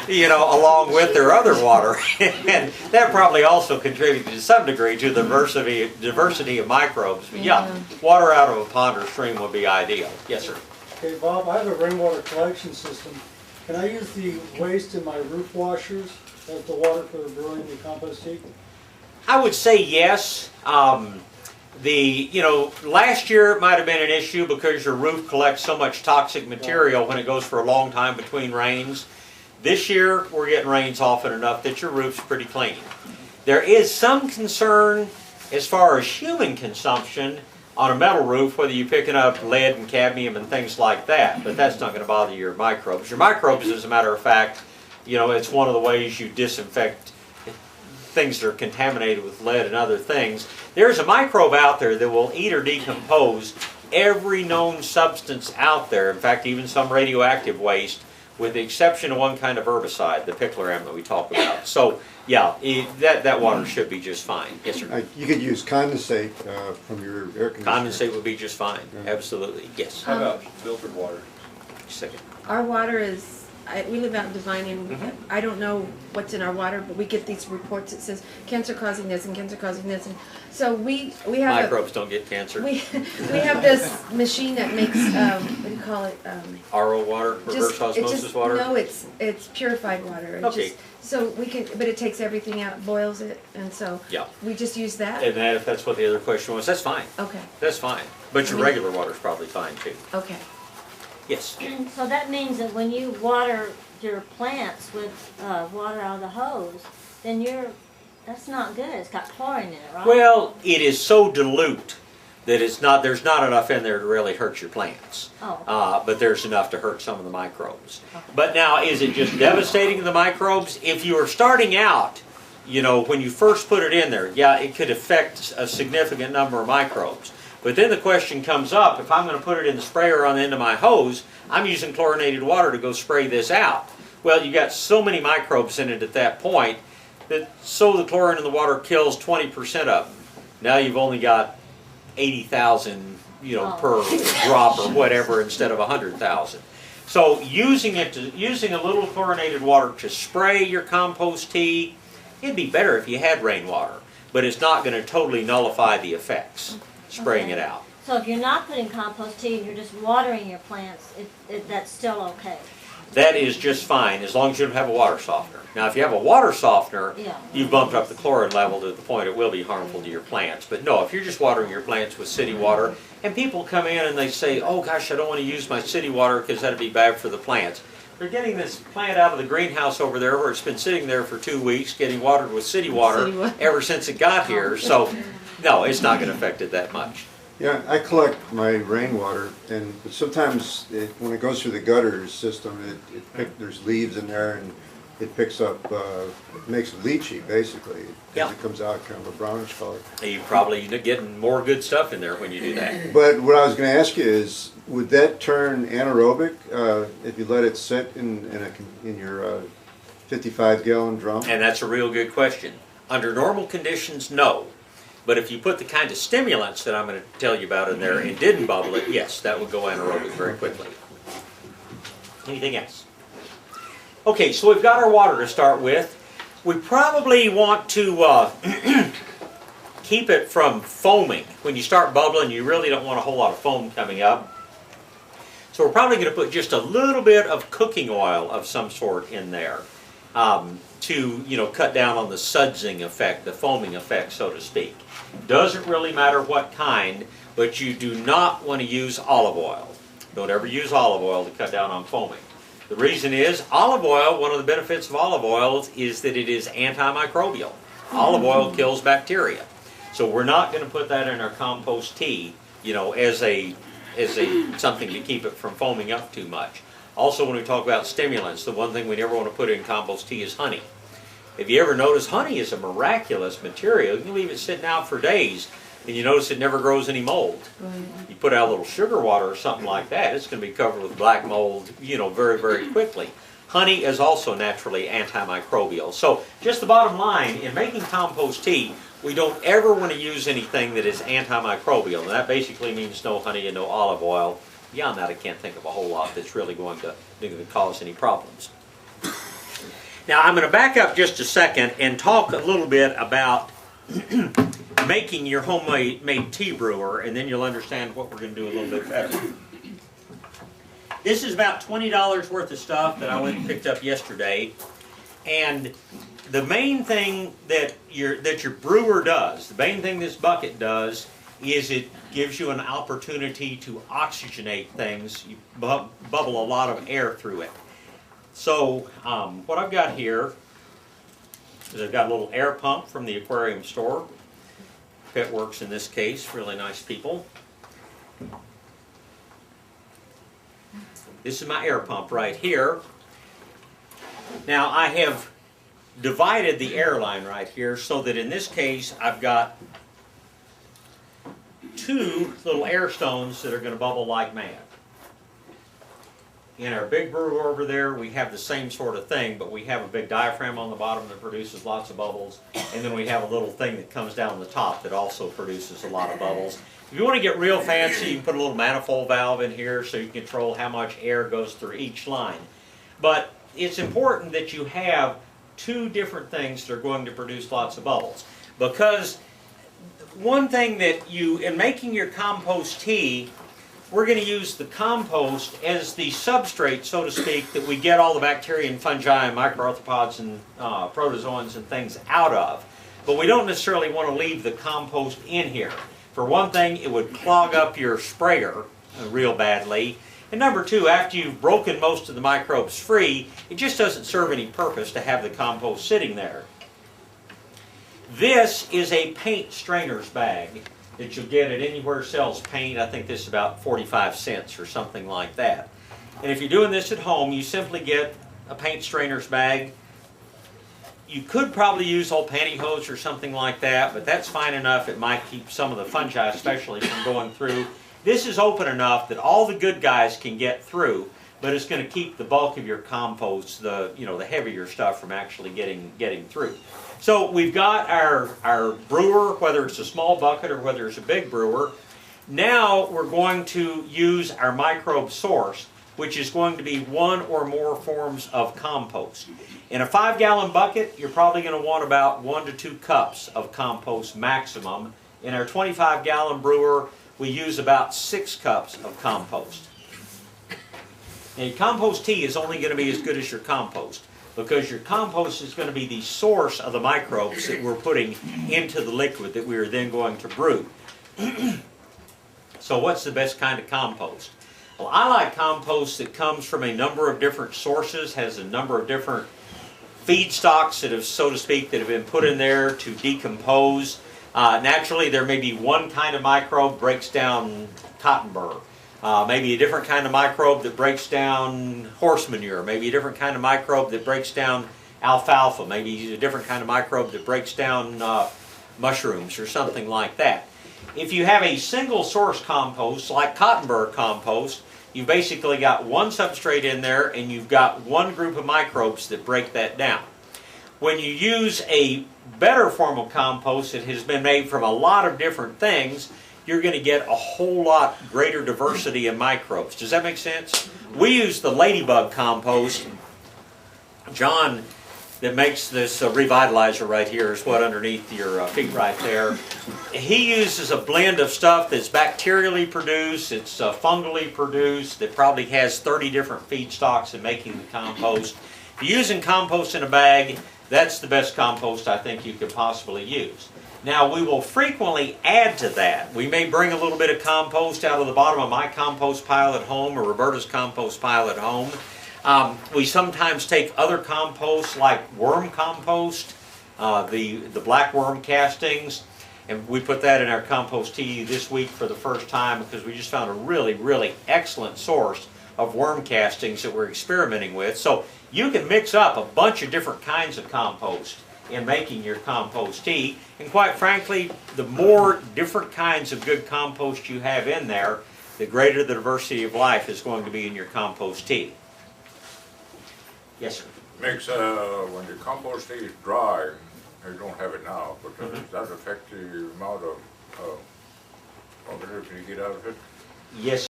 along with their other water. And that probably also contributed to some degree to the diversity of microbes. But yeah, water out of a pond or stream would be ideal. Yes, sir. Okay, Bob, I have a rainwater collection system. Can I use the waste in my roof washers as the water for brewing the compost tea? I would say yes. Last year it might have been an issue because your roof collects so much toxic material when it goes for a long time between rains. This year we're getting rains often enough that your roof's pretty clean. There is some concern as far as human consumption on a metal roof, whether you're picking up lead and cadmium and things like that, but that's not going to bother your microbes. Your microbes, as a matter of fact, it's one of the ways you disinfect things that are contaminated with lead and other things. There's a microbe out there that will eat or decompose every known substance out there, in fact even some radioactive waste, with the exception of one kind of herbicide, the picloram that we talk about. So yeah, that water should be just fine. Yes, sir. You could use condensate from your air conditioner. Condensate would be just fine. Absolutely. Yes. How about filtered water? Second. Our water is, we live out in Devine, and I don't know what's in our water, but we get these reports that says cancer causing this and cancer causing this, and so we have microbes don't get cancer. We have this machine that makes what do you call it? RO water, reverse osmosis water. No, it's purified water. Okay. So we can, but it takes everything out, boils it, and so we just use that. And that, if that's what the other question was, that's fine. Okay. That's fine. But your regular water is probably fine too. Okay. Yes. So that means that when you water your plants with water out of the hose, then that's not good. It's got chlorine in it, right? Well, it is so dilute that there's not enough in there to really hurt your plants. Oh. But there's enough to hurt some of the microbes. Okay. But now, is it just devastating the microbes? If you are starting out, when you first put it in there, it could affect a significant number of microbes. But then the question comes up, if I'm going to put it in the sprayer on the end of my hose, I'm using chlorinated water to go spray this out. Well, you got so many microbes in it at that point that the chlorine in the water kills 20% of them. Now you've only got 80,000, per drop or whatever instead of 100,000. So using a little chlorinated water to spray your compost tea, it'd be better if you had rainwater, but it's not going to totally nullify the effects. Spraying it out. So if you're not putting compost tea and you're just watering your plants, that's still okay? That is just fine, as long as you don't have a water softener. Now if you have a water softener, you've bumped up the chlorine level to the point it will be harmful to your plants. But no, if you're just watering your plants with city water, and people come in and they say, oh gosh, I don't want to use my city water because that'd be bad for the plants. They're getting this plant out of the greenhouse over there where it's been sitting there for 2 weeks getting watered with city water ever since it got here. So no, it's not going to affect it that much. Yeah, I collect my rainwater, but sometimes when it goes through the gutter system, there's leaves in there, and it picks up, makes it leachy basically. Because it comes out kind of a brownish color. You probably getting more good stuff in there when you do that. But what I was going to ask you is, would that turn anaerobic if you let it sit in your 55-gallon drum? And that's a real good question. Under normal conditions, no. But if you put the kind of stimulants that I'm going to tell you about in there and didn't bubble it, yes, that would go anaerobic very quickly. Anything else? Okay, so we've got our water to start with. We probably want to keep it from foaming. When you start bubbling, you really don't want a whole lot of foam coming up. So we're probably going to put just a little bit of cooking oil of some sort in there to cut down on the sudsing effect, the foaming effect, so to speak. Doesn't really matter what kind, but you do not want to use olive oil. Don't ever use olive oil to cut down on foaming. The reason is, olive oil, one of the benefits of olive oil is that it is antimicrobial. Olive oil kills bacteria. So we're not going to put that in our compost tea, as something to keep it from foaming up too much. Also, when we talk about stimulants, the one thing we never want to put in compost tea is honey. If you ever notice, honey is a miraculous material. You can leave it sitting out for days, and you notice it never grows any mold. You put out a little sugar water or something like that, it's going to be covered with black mold, very, very quickly. Honey is also naturally antimicrobial. So, just the bottom line, in making compost tea, we don't ever want to use anything that is antimicrobial. And that basically means no honey and no olive oil. Beyond that, I can't think of a whole lot that's really going to cause any problems. Now I'm going to back up just a second and talk a little bit about making your homemade tea brewer, and then you'll understand what we're going to do a little bit better. This is about $20 worth of stuff that I went and picked up yesterday, and the main thing that your brewer does, the main thing this bucket does, is it gives you an opportunity to oxygenate things. You bubble a lot of air through it. So what I've got here is I've got a little air pump from the aquarium store. Pitworks in this case, really nice people. This is my air pump right here. Now I have divided the air line right here so that in this case I've got 2 little air stones that are going to bubble like mad. In our big brewer over there, we have the same sort of thing, but we have a big diaphragm on the bottom that produces lots of bubbles, and then we have a little thing that comes down the top that also produces a lot of bubbles. If you want to get real fancy, you can put a little manifold valve in here so you can control how much air goes through each line. But it's important that you have 2 different things that are going to produce lots of bubbles, because one thing that in making your compost tea, we're going to use the compost as the substrate, so to speak, that we get all the bacteria and fungi and microarthropods and protozoans and things out of. But we don't necessarily want to leave the compost in here. For one thing, it would clog up your sprayer real badly. And number 2, after you've broken most of the microbes free, it just doesn't serve any purpose to have the compost sitting there. This is a paint strainer's bag that you'll get at anywhere sells paint. I think this is about 45 cents or something like that. And if you're doing this at home, you simply get a paint strainer's bag. You could probably use old pantyhose or something like that, but that's fine enough. It might keep some of the fungi especially from going through. This is open enough that all the good guys can get through, but it's going to keep the bulk of your compost, the heavier stuff, from actually getting through. So we've got our brewer, whether it's a small bucket or whether it's a big brewer. Now we're going to use our microbe source, which is going to be 1 or more forms of compost. In a 5-gallon bucket, you're probably going to want about 1 to 2 cups of compost maximum. In our 25-gallon brewer, we use about 6 cups of compost. And compost tea is only going to be as good as your compost, because your compost is going to be the source of the microbes that we're putting into the liquid that we are then going to brew. So what's the best kind of compost? Well, I like compost that comes from a number of different sources, has a number of different feedstocks that have, so to speak, that have been put in there to decompose. Naturally, there may be one kind of microbe breaks down cotton burr. Maybe a different kind of microbe that breaks down horse manure. Maybe a different kind of microbe that breaks down alfalfa. Maybe a different kind of microbe that breaks down mushrooms or something like that. If you have a single source compost, like cotton burr compost, you've basically got one substrate in there and you've got one group of microbes that break that down. When you use a better form of compost that has been made from a lot of different things, you're going to get a whole lot greater diversity in microbes. Does that make sense? We use the ladybug compost. John, that makes this revitalizer right here, is what underneath your feet right there. He uses a blend of stuff that's bacterially produced, it's fungally produced, that probably has 30 different feedstocks in making the compost. If you're using compost in a bag, that's the best compost I think you could possibly use. Now, we will frequently add to that. We may bring a little bit of compost out of the bottom of my compost pile at home or Roberta's compost pile at home. We sometimes take other composts like worm compost, the black worm castings, and we put that in our compost tea this week for the first time because we just found a really, really excellent source of worm castings that we're experimenting with. So you can mix up a bunch of different kinds of compost in making your compost tea. And quite frankly, the more different kinds of good compost you have in there, the greater the diversity of life is going to be in your compost tea. Yes, sir. Makes when your compost tea is dry, you don't have it now, but does that affect the amount of organisms you get out of it? Yes.